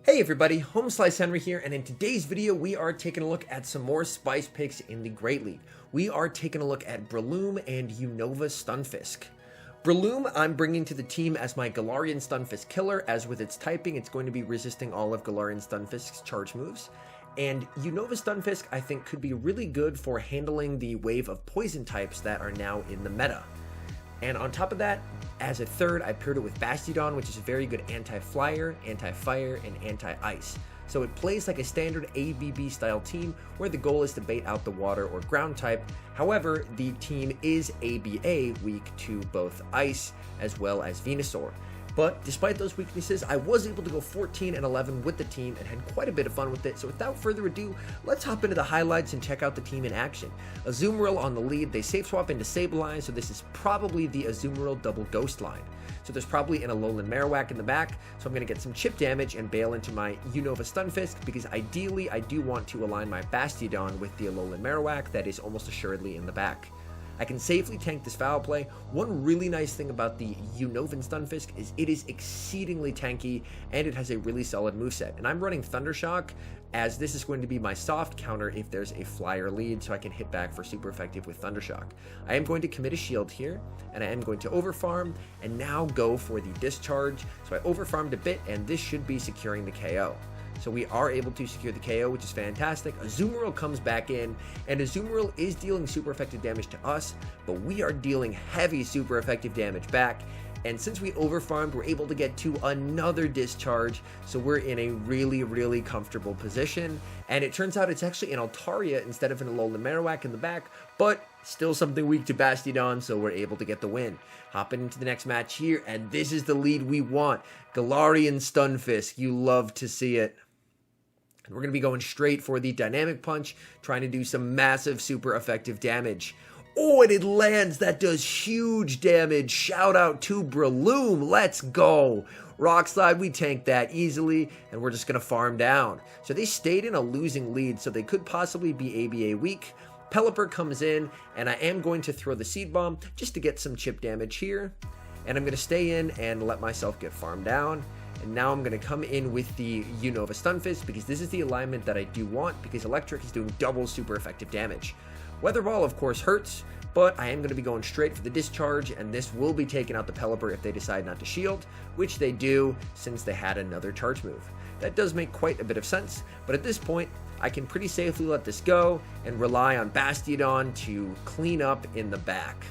Hey everybody, HomeSliceHenry here, and in today's video we are taking a look at some more spice picks in the Great League. We are taking a look at Breloom and Unova Stunfisk. Breloom I'm bringing to the team as my Galarian Stunfisk killer, as with its typing it's going to be resisting all of Galarian Stunfisk's charge moves. And Unova Stunfisk I think could be really good for handling the wave of poison types that are now in the meta. And on top of that, as a third, I paired it with Bastiodon, which is a very good anti-flyer, anti-fire, and anti-ice. So it plays like a standard ABB style team where the goal is to bait out the water or ground type. However, the team is ABA weak to both ice as well as Venusaur. But despite those weaknesses, I was able to go 14 and 11 with the team and had quite a bit of fun with it. So without further ado, let's hop into the highlights and check out the team in action. Azumarill on the lead, they safe swap into Sableye, so this is probably the Azumarill double ghost line. So there's probably an Alolan Marowak in the back, so I'm going to get some chip damage and bail into my Unova Stunfisk, because ideally I do want to align my Bastiodon with the Alolan Marowak that is almost assuredly in the back. I can safely tank this foul play. One really nice thing about the Unovan Stunfisk is it is exceedingly tanky and it has a really solid moveset. And I'm running Thundershock, as this is going to be my soft counter if there's a flyer lead, so I can hit back for super effective with Thundershock. I am going to commit a shield here, and I am going to overfarm and now go for the discharge. So I overfarmed a bit and this should be securing the KO. So we are able to secure the KO, which is fantastic. Azumarill comes back in, and Azumarill is dealing super effective damage to us, but we are dealing heavy super effective damage back. And since we overfarmed, we're able to get to another discharge, so we're in a really comfortable position. And it turns out it's actually an Altaria instead of an Alolan Marowak in the back, but still something weak to Bastiodon, so we're able to get the win. Hopping into the next match here, and this is the lead we want. Galarian Stunfisk, you love to see it. And we're going to be going straight for the Dynamic Punch, trying to do some massive super effective damage. Oh, and it lands. That does huge damage. Shout out to Breloom. Let's go. Rock Slide, we tanked that easily, and we're just going to farm down. So they stayed in a losing lead, so they could possibly be ABA weak. Pelipper comes in, and I am going to throw the Seed Bomb just to get some chip damage here. And I'm going to stay in and let myself get farmed down. And now I'm going to come in with the Unova Stunfisk, because this is the alignment that I do want, because Electric is doing double super effective damage. Weather Ball, of course, hurts, but I am going to be going straight for the discharge, and this will be taking out the Pelipper if they decide not to shield, which they do since they had another charge move. That does make quite a bit of sense, but at this point, I can pretty safely let this go and rely on Bastiodon to clean up in the back.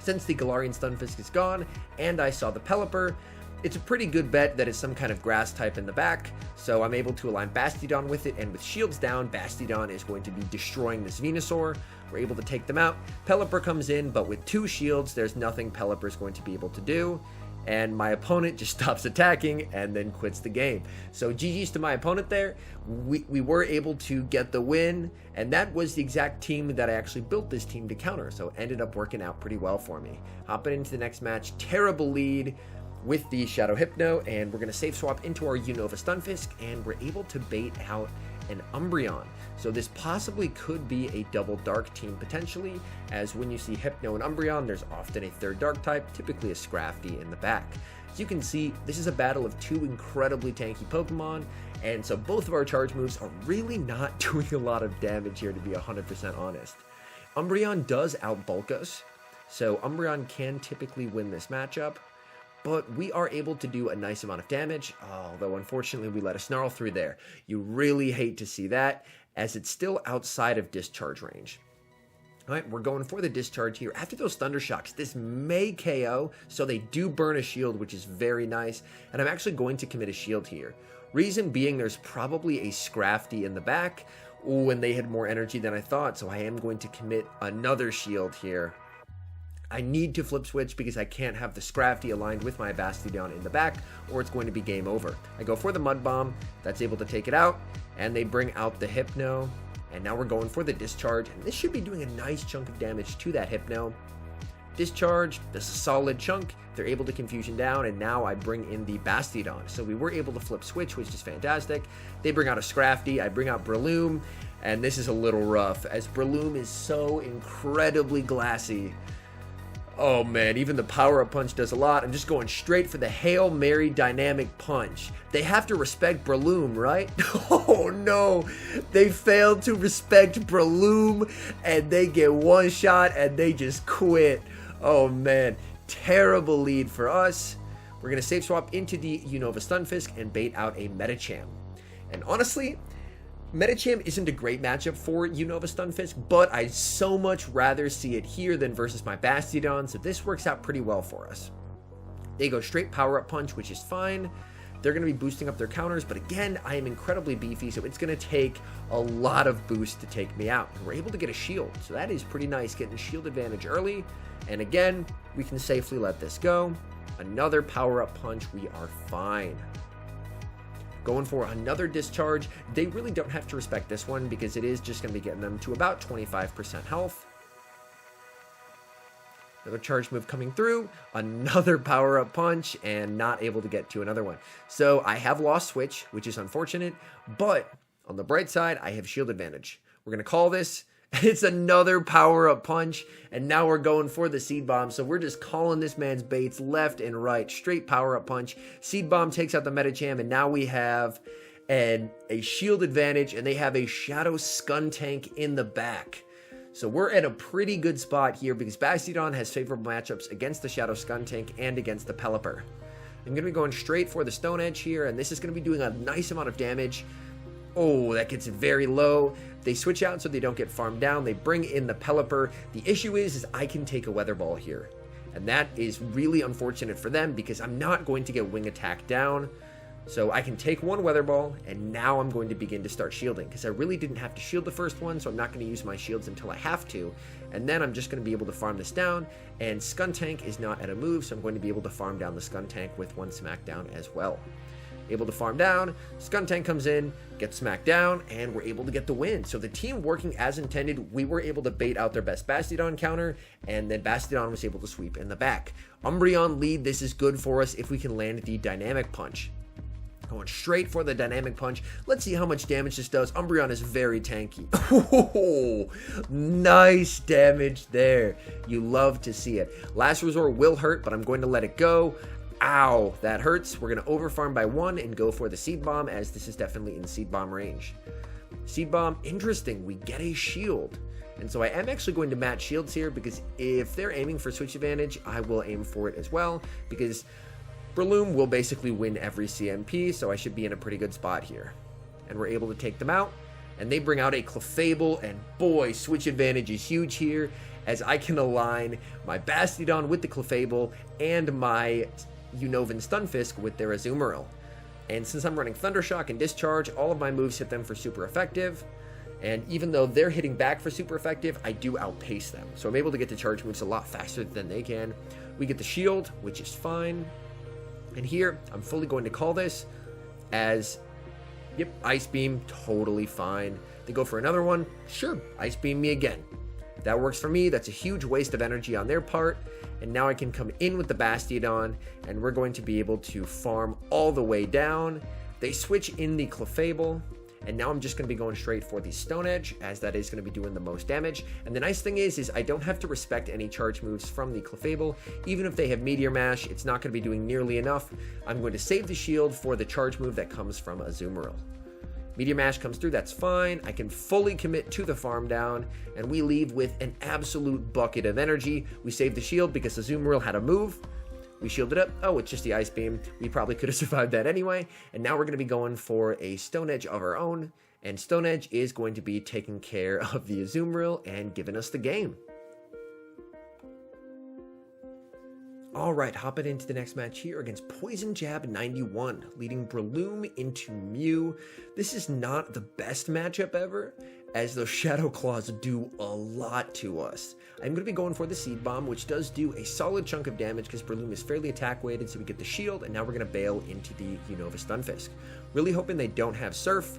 Since the Galarian Stunfisk is gone, and I saw the Pelipper, it's a pretty good bet that it's some kind of grass type in the back, so I'm able to align Bastiodon with it, and with shields down, Bastiodon is going to be destroying this Venusaur. We're able to take them out. Pelipper comes in, but with two shields, there's nothing Pelipper is going to be able to do, and my opponent just stops attacking and then quits the game. So GG's to my opponent there. We were able to get the win, and that was the exact team that I actually built this team to counter, so it ended up working out pretty well for me. Hopping into the next match, terrible lead with the Shadow Hypno, and we're going to safe swap into our Unova Stunfisk, and we're able to bait out an Umbreon. So this possibly could be a double dark team potentially, as when you see Hypno and Umbreon, there's often a third dark type, typically a Scrafty in the back. As you can see, this is a battle of two incredibly tanky Pokemon, and so both of our charge moves are really not doing a lot of damage here, to be 100% honest. Umbreon does outbulk us, so Umbreon can typically win this matchup, but we are able to do a nice amount of damage, although unfortunately we let a Snarl through there. You really hate to see that, as it's still outside of discharge range. Alright, we're going for the discharge here. After those Thunder Shocks, this may KO, so they do burn a shield, which is very nice, and I'm actually going to commit a shield here. Reason being, there's probably a Scrafty in the back. Ooh, and they had more energy than I thought, so I am going to commit another shield here. I need to flip switch because I can't have the Scrafty aligned with my Bastiodon in the back, or it's going to be game over. I go for the Mud Bomb, that's able to take it out, and they bring out the Hypno, and now we're going for the discharge, and this should be doing a nice chunk of damage to that Hypno. Discharge, this is a solid chunk, they're able to confusion down, and now I bring in the Bastiodon. So we were able to flip switch, which is fantastic. They bring out a Scrafty, I bring out Breloom, and this is a little rough, as Breloom is so incredibly glassy. Oh man, even the power-up punch does a lot. I'm just going straight for the Hail Mary dynamic punch. They have to respect Breloom, right? Oh no, they failed to respect Breloom and they get one shot and they just quit. Oh man, terrible lead for us. We're going to save swap into the Unova Stunfisk and bait out a Medicham. And honestly, Medicham isn't a great matchup for Unova Stunfisk, but I'd so much rather see it here than versus my Bastiodon, so this works out pretty well for us. They go straight power-up punch, which is fine. They're going to be boosting up their counters, but again, I am incredibly beefy, so it's going to take a lot of boost to take me out. And we're able to get a shield, so that is pretty nice, getting shield advantage early. And again, we can safely let this go. Another power-up punch, we are fine. Going for another discharge. They really don't have to respect this one because it is just going to be getting them to about 25% health. Another charge move coming through. Another power-up punch and not able to get to another one. So I have lost switch, which is unfortunate, but on the bright side, I have shield advantage. We're going to call this. It's another power-up punch, and now we're going for the Seed Bomb. So we're just calling this man's baits left and right. Straight power-up punch. Seed Bomb takes out the Medicham, and now we have a shield advantage, and they have a Shadow Skuntank in the back. So we're at a pretty good spot here because Bastiodon has favorable matchups against the Shadow Skuntank and against the Pelipper. I'm going to be going straight for the Stone Edge here, and this is going to be doing a nice amount of damage. Oh, that gets very low. They switch out so they don't get farmed down. They bring in the Pelipper. The issue is I can take a Weather Ball here. And that is really unfortunate for them because I'm not going to get Wing Attack down. So I can take one Weather Ball, and now I'm going to begin to start shielding because I really didn't have to shield the first one, so I'm not going to use my shields until I have to. And then I'm just going to be able to farm this down, and Skuntank is not at a move, so I'm going to be able to farm down the Skuntank with one Smackdown as well. Able to farm down, Skuntank comes in, gets smacked down, and we're able to get the win. So the team working as intended, we were able to bait out their best Bastiodon counter, and then Bastiodon was able to sweep in the back. Umbreon lead, this is good for us if we can land the Dynamic Punch. Going straight for the Dynamic Punch. Let's see how much damage this does. Umbreon is very tanky. Oh, nice damage there. You love to see it. Last Resort will hurt, but I'm going to let it go. Ow, that hurts. We're going to overfarm by one and go for the Seed Bomb, as this is definitely in Seed Bomb range. Seed Bomb, interesting. We get a shield. And so I am actually going to match shields here because if they're aiming for switch advantage, I will aim for it as well because Breloom will basically win every CMP, so I should be in a pretty good spot here. And we're able to take them out, and they bring out a Clefable, and boy, switch advantage is huge here as I can align my Bastiodon with the Clefable and my Unovan Stunfisk with their Azumarill. And since I'm running Thunder Shock and Discharge, all of my moves hit them for super effective. And even though they're hitting back for super effective, I do outpace them. So I'm able to get the charge moves a lot faster than they can. We get the shield, which is fine. And here, I'm fully going to call this as, yep, Ice Beam, totally fine. They go for another one, sure, Ice Beam me again. That works for me. That's a huge waste of energy on their part. And now I can come in with the Bastiodon, and we're going to be able to farm all the way down. They switch in the Clefable, and now I'm just going to be going straight for the Stone Edge, as that is going to be doing the most damage. And the nice thing is I don't have to respect any charge moves from the Clefable. Even if they have Meteor Mash, it's not going to be doing nearly enough. I'm going to save the shield for the charge move that comes from Azumarill. Meteor Mash comes through, that's fine. I can fully commit to the farm down, and we leave with an absolute bucket of energy. We save the shield because Azumarill had a move. We shielded up. Oh, it's just the Ice Beam. We probably could have survived that anyway. And now we're going to be going for a Stone Edge of our own. And Stone Edge is going to be taking care of the Azumarill and giving us the game. Alright, hopping into the next match here against Poison Jab 91, leading Breloom into Mew. This is not the best matchup ever, as those Shadow Claws do a lot to us. I'm going to be going for the Seed Bomb, which does do a solid chunk of damage because Breloom is fairly attack weighted, so we get the shield, and now we're going to bail into the Unova Stunfisk. Really hoping they don't have Surf,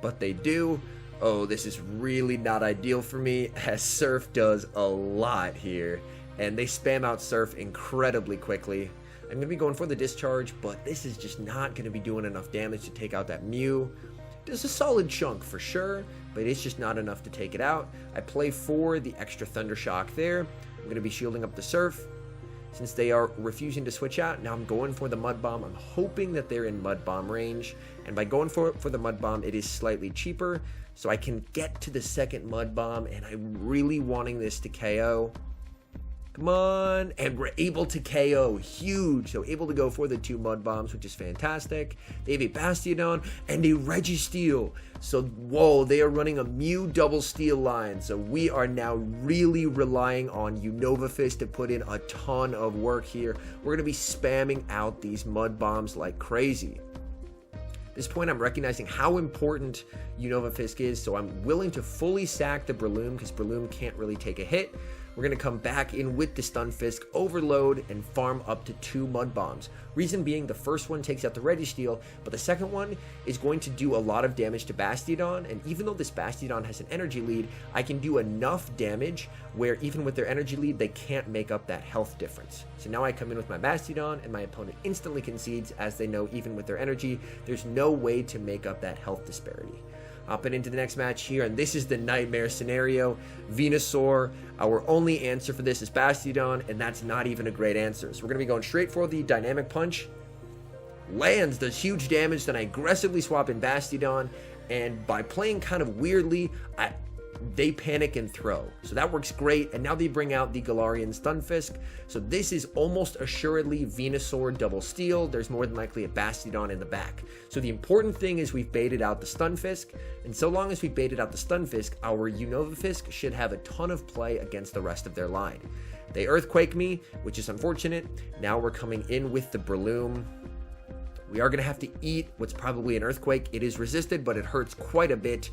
but they do. Oh, this is really not ideal for me, as Surf does a lot here. And they spam out Surf incredibly quickly. I'm going to be going for the Discharge, but this is just not going to be doing enough damage to take out that Mew. Does a solid chunk for sure, but it's just not enough to take it out. I play for the extra Thunder Shock there. I'm going to be shielding up the Surf. since they are refusing to switch out. Now I'm going for the Mud Bomb. I'm hoping that they're in Mud Bomb range, and by going for the Mud Bomb, it is slightly cheaper, so I can get to the second Mud Bomb, and I'm really wanting this to KO. Come on, and we're able to KO, huge. So able to go for the 2 Mud Bombs, which is fantastic. They have a Bastiodon and a Registeel. So, whoa, they are running a Mew double steel line. So we are now really relying on Unova Stunfisk to put in a ton of work here. We're going to be spamming out these Mud Bombs like crazy. At this point, I'm recognizing how important Unova Stunfisk is, so I'm willing to fully sack the Breloom because Breloom can't really take a hit. We're going to come back in with the Stunfisk, overload, and farm up to 2 Mud Bombs. Reason being, the first one takes out the Registeel, but the second one is going to do a lot of damage to Bastiodon, and even though this Bastiodon has an energy lead, I can do enough damage where even with their energy lead, they can't make up that health difference. So now I come in with my Bastiodon, and my opponent instantly concedes, as they know even with their energy, there's no way to make up that health disparity. Hopping into the next match here, and this is the nightmare scenario. Venusaur, our only answer for this is Bastiodon, and that's not even a great answer. So we're going to be going straight for the Dynamic Punch. Lands, does huge damage, then I aggressively swap in Bastiodon, and by playing kind of weirdly, they panic and throw. So that works great, and now they bring out the Galarian Stunfisk. So this is almost assuredly Venusaur double steel. There's more than likely a Bastiodon in the back. So the important thing is we've baited out the Stunfisk, and so long as we baited out the Stunfisk, our Unova Stunfisk should have a ton of play against the rest of their line. They Earthquake me, which is unfortunate. Now we're coming in with the Breloom. We are going to have to eat what's probably an Earthquake. It is resisted, but it hurts quite a bit.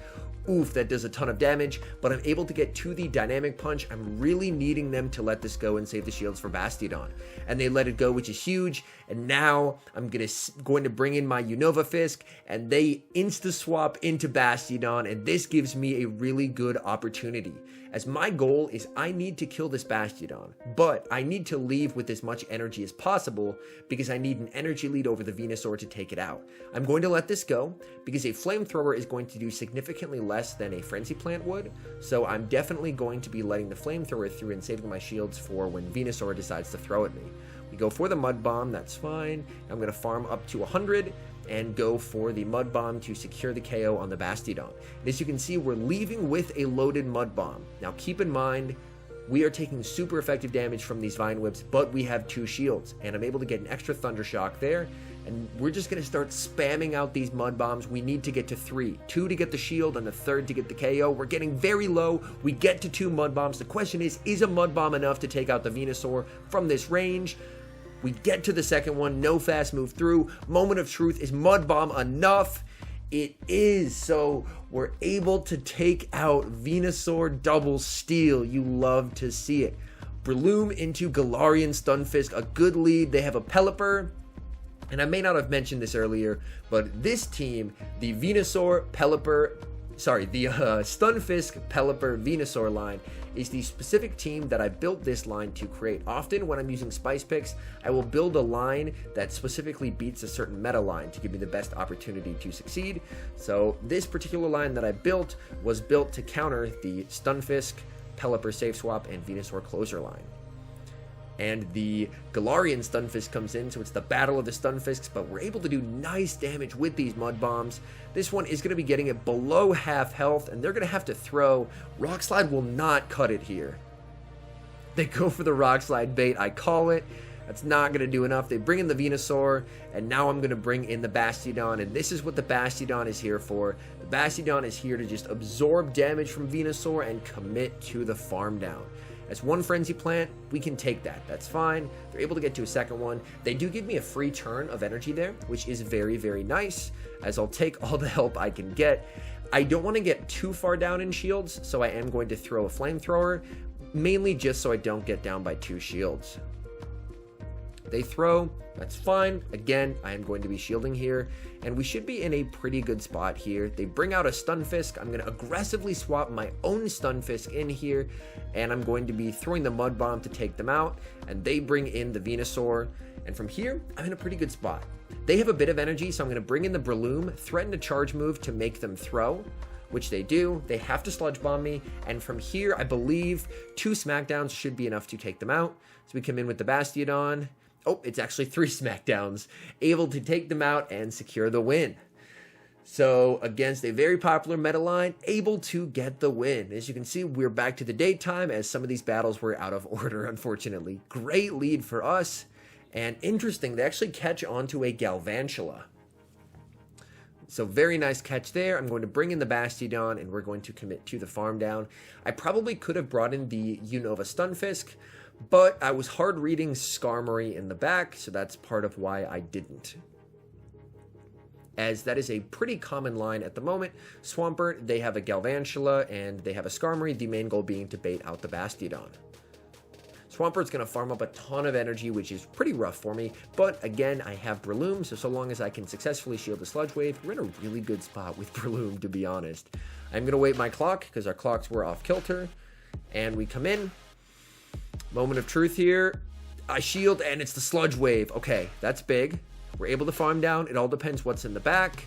Oof, that does a ton of damage, but I'm able to get to the Dynamic Punch. I'm really needing them to let this go and save the shields for Bastiodon. And they let it go, which is huge. And now I'm going to bring in my Unova Stunfisk, and they insta-swap into Bastiodon, and this gives me a really good opportunity. As my goal is I need to kill this Bastiodon, but I need to leave with as much energy as possible because I need an energy lead over the Venusaur to take it out. I'm going to let this go because a Flamethrower is going to do significantly less than a Frenzy Plant would, so I'm definitely going to be letting the Flamethrower through and saving my shields for when Venusaur decides to throw at me. We go for the Mud Bomb, that's fine. I'm going to farm up to 100 and go for the Mud Bomb to secure the KO on the Bastiodon. And as you can see, we're leaving with a loaded Mud Bomb. Now keep in mind, we are taking super effective damage from these Vine Whips, but we have 2 shields, and I'm able to get an extra Thunder Shock there, and we're just going to start spamming out these Mud Bombs. We need to get to 3. 2 to get the shield, and the 3rd to get the KO. We're getting very low. We get to 2 Mud Bombs. The question is a Mud Bomb enough to take out the Venusaur from this range? We get to the second one, no fast move through. Moment of truth, is Mud Bomb enough? It is, so we're able to take out Venusaur double steel. You love to see it. Breloom into Galarian Stunfisk, a good lead. They have a Pelipper, and I may not have mentioned this earlier, but this team, the Stunfisk Pelipper Venusaur line, is the specific team that I built this line to create. Often when I'm using spice picks, I will build a line that specifically beats a certain meta line to give me the best opportunity to succeed. So this particular line that I built was built to counter the Stunfisk, Pelipper Safe Swap, and Venusaur Closer line. And the Galarian Stunfisk comes in, so it's the battle of the Stunfisks, but we're able to do nice damage with these Mud Bombs. This one is going to be getting it below half health, and they're going to have to throw. Rock Slide will not cut it here. They go for the Rock Slide bait. I call it. That's not going to do enough. They bring in the Venusaur, and now I'm going to bring in the Bastiodon, and this is what the Bastiodon is here for. The Bastiodon is here to just absorb damage from Venusaur and commit to the farm down. As one Frenzy Plant, we can take that. That's fine. They're able to get to a second one. They do give me a free turn of energy there, which is very, very nice, as I'll take all the help I can get. I don't want to get too far down in shields, so I am going to throw a Flamethrower, mainly just so I don't get down by 2 shields. They throw, that's fine. Again, I am going to be shielding here, and we should be in a pretty good spot here. They bring out a Stunfisk. I'm going to aggressively swap my own Stunfisk in here, and I'm going to be throwing the Mud Bomb to take them out, and they bring in the Venusaur, and from here, I'm in a pretty good spot. They have a bit of energy, so I'm going to bring in the Breloom, threaten a charge move to make them throw. which they do. They have to sludge bomb me, and from here, I believe 2 smackdowns should be enough to take them out. So we come in with the Bastiodon. Oh, it's actually 3 smackdowns, able to take them out and secure the win. So against a very popular meta line, able to get the win. As you can see, we're back to the daytime as some of these battles were out of order, unfortunately. Great lead for us. And interesting, they actually catch onto a Galvantula. So very nice catch there. I'm going to bring in the Bastiodon, and we're going to commit to the farm down. I probably could have brought in the Unova Stunfisk, but I was hard reading Skarmory in the back, so that's part of why I didn't. As that is a pretty common line at the moment. Swampert, they have a Galvantula, and they have a Skarmory, the main goal being to bait out the Bastiodon. Swampert's going to farm up a ton of energy, which is pretty rough for me, but again, I have Breloom, so long as I can successfully shield the Sludge Wave, we're in a really good spot with Breloom, to be honest. I'm going to wait my clock, because our clocks were off kilter, and we come in. Moment of truth here. I shield, and it's the Sludge Wave. Okay, that's big. We're able to farm down. It all depends what's in the back.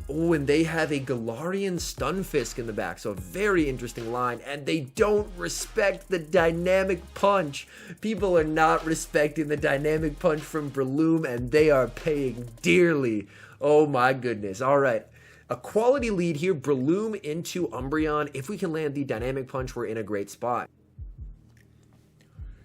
Oh, and they have a Galarian Stunfisk in the back, so a very interesting line, and they don't respect the dynamic punch. People are not respecting the dynamic punch from Breloom, and they are paying dearly. Oh my goodness. All right. A quality lead here, Breloom into Umbreon. If we can land the dynamic punch, we're in a great spot.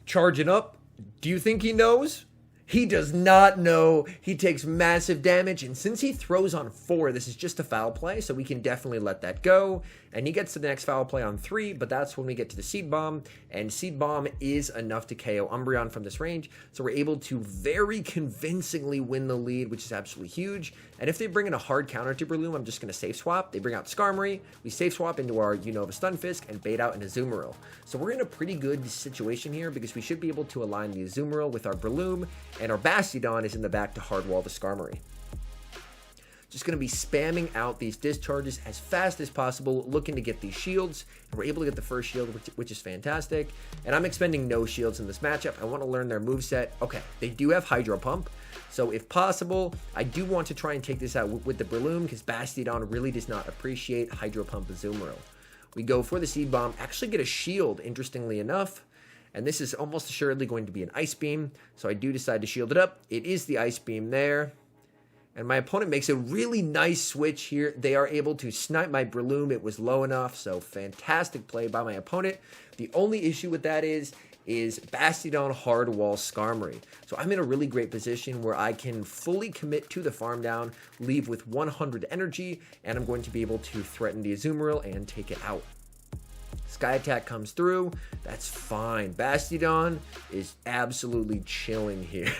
Charging up. Do you think he knows? He does not know. He takes massive damage, and since he throws on 4, this is just a foul play, so we can definitely let that go. And he gets to the next foul play on 3, but that's when we get to the Seed Bomb, and Seed Bomb is enough to KO Umbreon from this range, so we're able to very convincingly win the lead, which is absolutely huge. And if they bring in a hard counter to Breloom, I'm just going to safe swap. They bring out Skarmory, we safe swap into our Unova Stunfisk, and bait out an Azumarill. So we're in a pretty good situation here, because we should be able to align the Azumarill with our Breloom, and our Bastiodon is in the back to hardwall the Skarmory. Just going to be spamming out these discharges as fast as possible, looking to get these shields, and we're able to get the first shield, which is fantastic. And I'm expending no shields in this matchup. I want to learn their moveset. Okay, they do have Hydro Pump, so if possible, I do want to try and take this out with the Breloom, because Bastiodon really does not appreciate Hydro Pump Azumarill. We go for the Seed Bomb, actually get a shield, interestingly enough. And this is almost assuredly going to be an Ice Beam, so I do decide to shield it up. It is the Ice Beam there. And my opponent makes a really nice switch here. They are able to snipe my Breloom. It was low enough, so fantastic play by my opponent. The only issue with that is Bastiodon hard wall Skarmory. So I'm in a really great position where I can fully commit to the farm down, leave with 100 energy, and I'm going to be able to threaten the Azumarill and take it out. Sky Attack comes through. That's fine. Bastiodon is absolutely chilling here.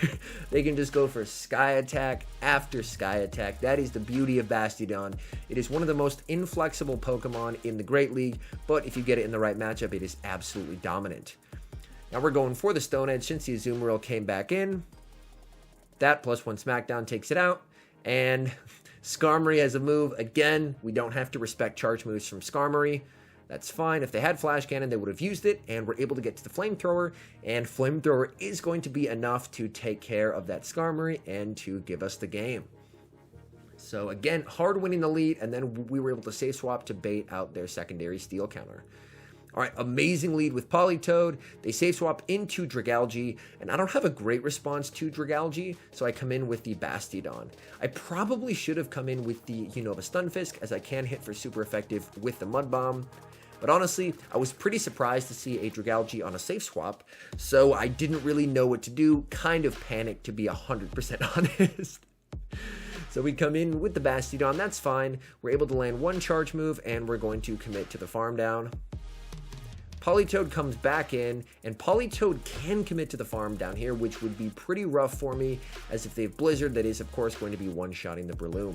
They can just go for Sky Attack after Sky Attack. That is the beauty of Bastiodon. It is one of the most inflexible Pokemon in the Great League, but if you get it in the right matchup, it is absolutely dominant. Now we're going for the Stone Edge since the Azumarill came back in. That +1 Smackdown takes it out, and Skarmory has a move. Again, we don't have to respect charge moves from Skarmory. That's fine. If they had Flash Cannon, they would have used it, and we're able to get to the Flamethrower, and Flamethrower is going to be enough to take care of that Skarmory and to give us the game. So again, hard winning the lead, and then we were able to safe swap to bait out their secondary steel counter. All right, amazing lead with Politoed. They safe swap into Dragalge, and I don't have a great response to Dragalge, so I come in with the Bastiodon. I probably should have come in with the Unova Stunfisk, as I can hit for super effective with the Mud Bomb. But honestly, I was pretty surprised to see a Dragalge on a safe swap, so I didn't really know what to do. Kind of panicked, to be 100% honest. So we come in with the Bastiodon, that's fine. We're able to land 1 charge move, and we're going to commit to the farm down. Politoed comes back in, and Politoed can commit to the farm down here, which would be pretty rough for me, as if they have Blizzard, that is, of course, going to be one-shotting the Breloom.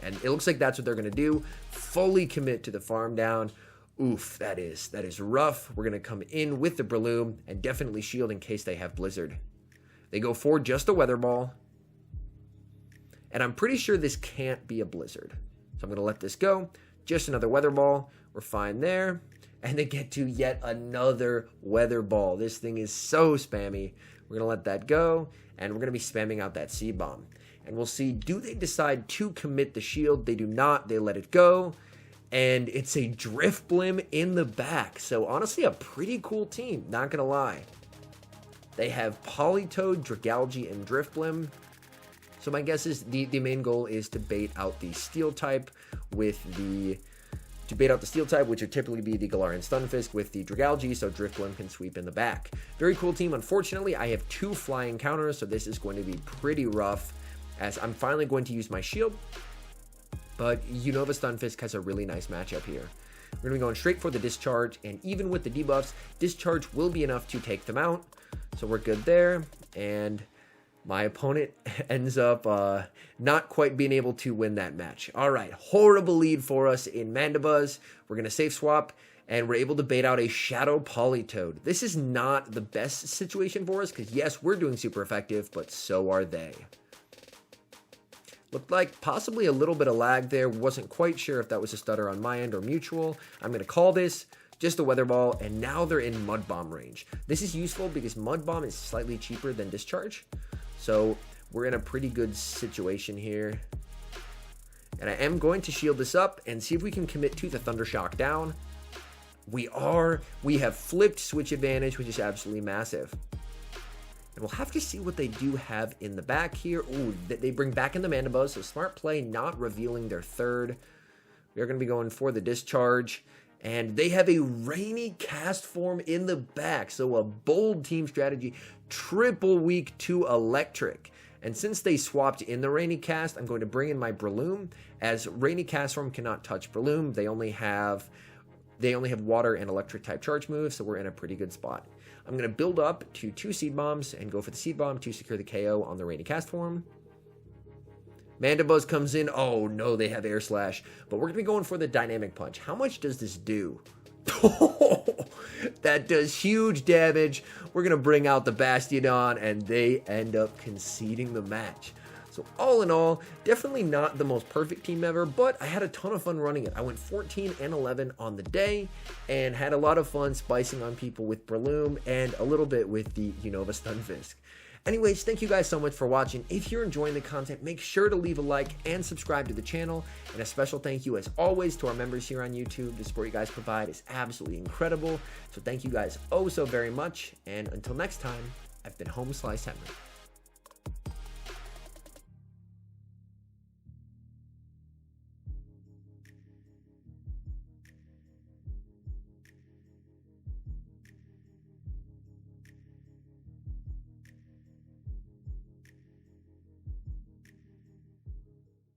And it looks like that's what they're going to do. Fully commit to the farm down. Oof, that is rough. We're going to come in with the Breloom and definitely shield in case they have Blizzard. They go for just a Weather Ball. And I'm pretty sure this can't be a Blizzard. So I'm going to let this go. Just another Weather Ball. We're fine there. And they get to yet another Weather Ball. This thing is so spammy. We're going to let that go. And we're going to be spamming out that Seed Bomb. And we'll see, do they decide to commit the shield? They do not. They let it go. And it's a Drifblim in the back. So honestly, a pretty cool team, not going to lie. They have Politoed, Dragalge, and Drifblim. So my guess is the main goal is to bait out the Steel type with the... To bait out the Steel type, which would typically be the Galarian Stunfisk with the Dragalge, so Drifblim can sweep in the back. Very cool team. Unfortunately, I have 2 flying counters, so this is going to be pretty rough, as I'm finally going to use my shield. But Unova Stunfisk has a really nice matchup here. We're going to be going straight for the Discharge, and even with the debuffs, Discharge will be enough to take them out. So we're good there, and my opponent ends up not quite being able to win that match. All right, horrible lead for us in Mandibuzz. We're going to safe swap, and we're able to bait out a Shadow Politoed. This is not the best situation for us, because yes, we're doing super effective, but so are they. Looked like possibly a little bit of lag there. Wasn't quite sure if that was a stutter on my end or mutual. I'm going to call this just a Weather Ball, and now they're in Mud Bomb range. This is useful because Mud Bomb is slightly cheaper than Discharge. So we're in a pretty good situation here. And I am going to shield this up and see if we can commit to the Thunder Shock down. We have flipped switch advantage, which is absolutely massive. And we'll have to see what they do have in the back here. Ooh, they bring back in the Mandibuzz, so smart play, not revealing their third. We are going to be going for the Discharge. And they have a Rainy Cast form in the back, so a bold team strategy. Triple weak to Electric. And since they swapped in the Rainy Cast, I'm going to bring in my Breloom, as Rainy Cast form cannot touch Breloom. They only have water and electric type charge moves, so we're in a pretty good spot. I'm going to build up to 2 Seed Bombs and go for the Seed Bomb to secure the KO on the Rainy Cast form. Mandibuzz comes in. Oh no, they have Air Slash, but we're going to be going for the Dynamic Punch. How much does this do? That does huge damage. We're going to bring out the Bastiodon, and they end up conceding the match. So all in all, definitely not the most perfect team ever, but I had a ton of fun running it. I went 14 and 11 on the day and had a lot of fun spicing on people with Breloom and a little bit with the Unova Stunfisk. Anyways, thank you guys so much for watching. If you're enjoying the content, make sure to leave a like and subscribe to the channel. And a special thank you, as always, to our members here on YouTube. The support you guys provide is absolutely incredible. So thank you guys oh so very much. And until next time, I've been HomeSliceHenry.